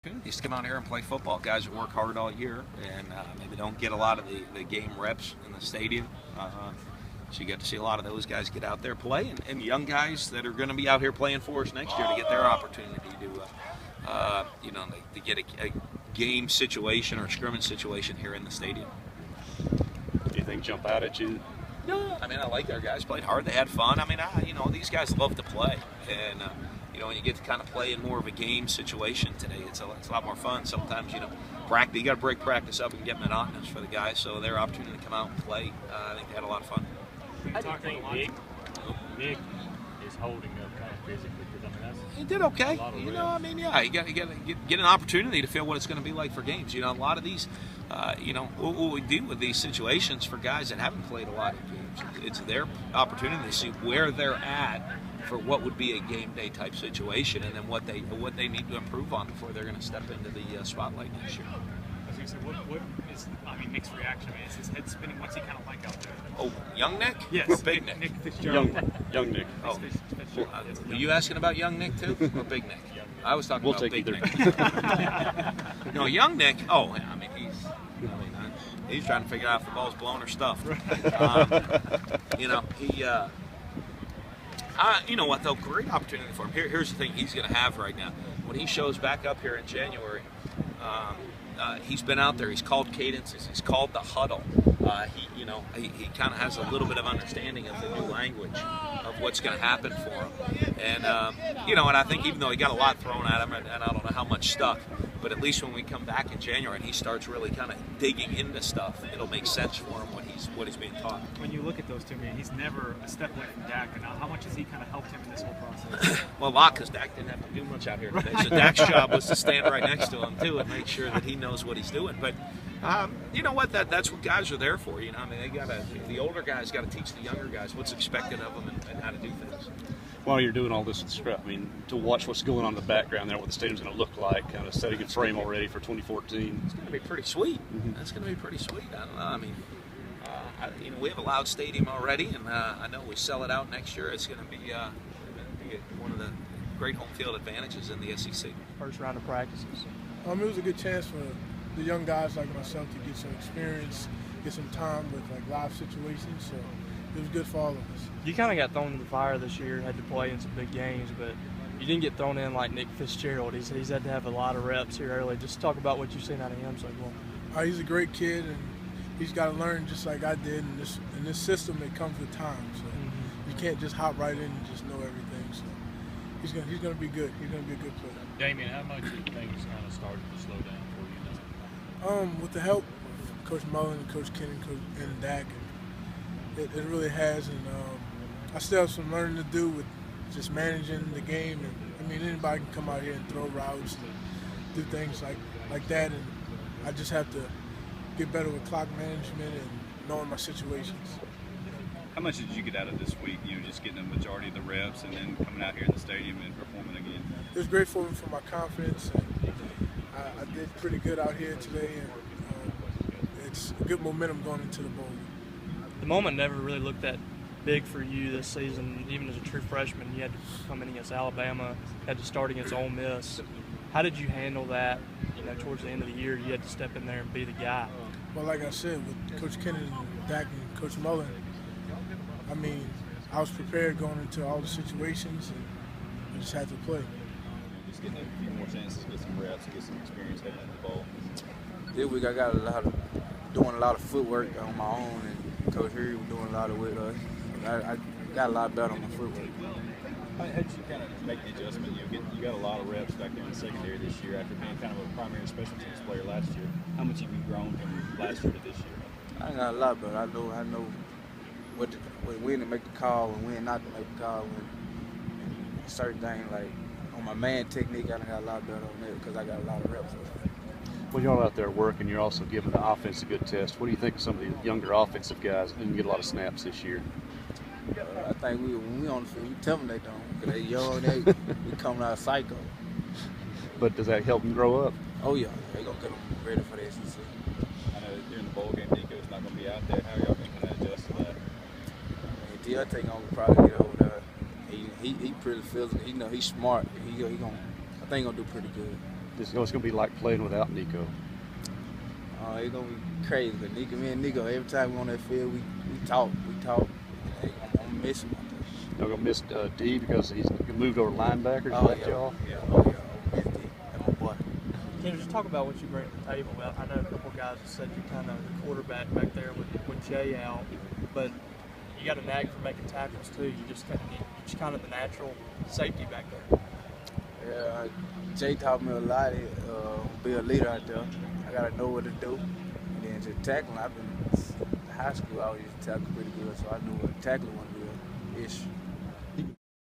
Opportunities to come out here and play football. Guys who work hard all year and maybe don't get a lot of the game reps in the stadium. So you get to see a lot of those guys get out there play, and young guys that are going to be out here playing for us next year to get their opportunity to get a game situation or scrimmage situation here in the stadium. Anything jump out at you? No, I mean, I like our guys played hard. They had fun. I mean, these guys love to play, and when you get to kind of play in more of a game situation today, it's a lot more fun. Sometimes, practice, you got to break practice up and get monotonous for the guys. So their opportunity to come out and play, I think they had a lot of fun. I think Nick is holding up kind of physically because he did okay. You got to get an opportunity to feel what it's going to be like for games. A lot of these, what we do with these situations for guys that haven't played a lot of games, it's their opportunity to see where they're at for what would be a game day type situation, and then what they need to improve on before they're going to step into the spotlight next year. So what is Nick's reaction? I mean, is his head spinning? What's he kind of like out there? Oh, young Nick? Yes. Or big Nick? Nick Fitzgerald. Young Nick. Oh. Were you asking about young Nick too, or big Nick? I was talking We'll about take big either. Nick. No, young Nick. Oh, I mean, he's trying to figure out if the ball's blown or stuffed. You know what though? Great opportunity for him. Here's the thing he's going to have right now. When he shows back up here in January, he's been out there. He's called cadences. He's called the huddle. He kind of has a little bit of understanding of the new language of what's going to happen for him. And and I think even though he got a lot thrown at him, and I don't know how much stuff, but at least when we come back in January and he starts really kind of digging into stuff, it'll make sense for him what he's being taught. When you look at those two, man, he's never a step away from Dak. And how much has he kind of helped him in this whole process? Well, a lot, because Dak didn't have to do much out here today. So Dak's job was to stand right next to him too and make sure that he knows what he's doing. But you know what? That's what guys are there for. The older guys got to teach the younger guys what's expected of them and how to do things. While you're doing all this stuff, to watch what's going on in the background there, what the stadium's going to look like, kind of setting a frame already for 2014. It's going to be pretty sweet. Mm-hmm. That's going to be pretty sweet. I don't know. We have a loud stadium already, and I know we sell it out next year. It's going to be one of the great home field advantages in the SEC. First round of practices. It was a good chance for the young guys like myself to get some experience, get some time with live situations. So it was good for all of us. You kind of got thrown in the fire this year, had to play in some big games, but you didn't get thrown in like Nick Fitzgerald. He's had to have a lot of reps here early. Just talk about what you've seen out of him so far. He's a great kid, and he's got to learn just like I did. In this system, it comes with time. So you can't just hop right in and just know everything. So he's gonna be good. He's gonna be a good player. Damian, how much do things kind of started to slow down for you now? With the help of Coach Mullen, Coach Kendrick, and Dak, it really has. And I still have some learning to do with just managing the game. And anybody can come out here and throw routes and do things like that. And I just have to get better with clock management and knowing my situations. How much did you get out of this week? Just getting the majority of the reps and then coming out here in the stadium and performing again. It was great for me for my confidence. And I did pretty good out here today, and it's good momentum going into the bowl. The moment never really looked that big for you this season. Even as a true freshman, you had to come in against Alabama, had to start against Ole Miss. How did you handle that? Towards the end of the year, you had to step in there and be the guy. Well, like I said, with Coach Kennedy and Dak and Coach Mullen, I was prepared going into all the situations, and I just had to play. Just getting a few more chances, get some reps, get some experience heading into the bowl. This week I got doing a lot of footwork on my own, and Coach Harry was doing a lot of with us. I got a lot better on my footwork. How did you kind of make the adjustment? You got a lot of reps back there in the secondary this year after being kind of a primary special teams player last year. How much have you grown from last year to this year? I got a lot better. I know when to make the call and when not to make the call. And certain things like on my man technique, I got a lot better on that because I got a lot of reps. When you're all out there working, you're also giving the offense a good test. What do you think of some of the younger offensive guys who didn't get a lot of snaps this year? I think when we on the field, we intimidate them because they young, we coming out psycho. But does that help them grow up? Oh yeah, they gonna get them ready for the SEC. I know during the bowl game, Nico's not going to be out there. How are y'all going to kind of adjust to that? Deontay gonna probably get over there. He pretty physical. He's smart. I think he gonna do pretty good. what's going to be like playing without Nico? It's gonna be crazy. Cause me and Nico, every time we on that field, we talk. Hey, I'm gonna miss him. Y'all gonna miss D because he's moved over linebackers. Oh left yeah, y'all. yeah, oh yeah. I'm gonna miss D. That's my boy. Can you just talk about what you bring to the table? Well, I know a couple of guys have said you're kind of the quarterback back there with Jay out, but you got a knack for making tackles too. You're just kind of the natural safety back there. Yeah, Jay taught me a lot. Be a leader out there. I gotta know what to do. And then to tackling, I've been in high school. I always used to tackle pretty good, so I knew what tackling was ish.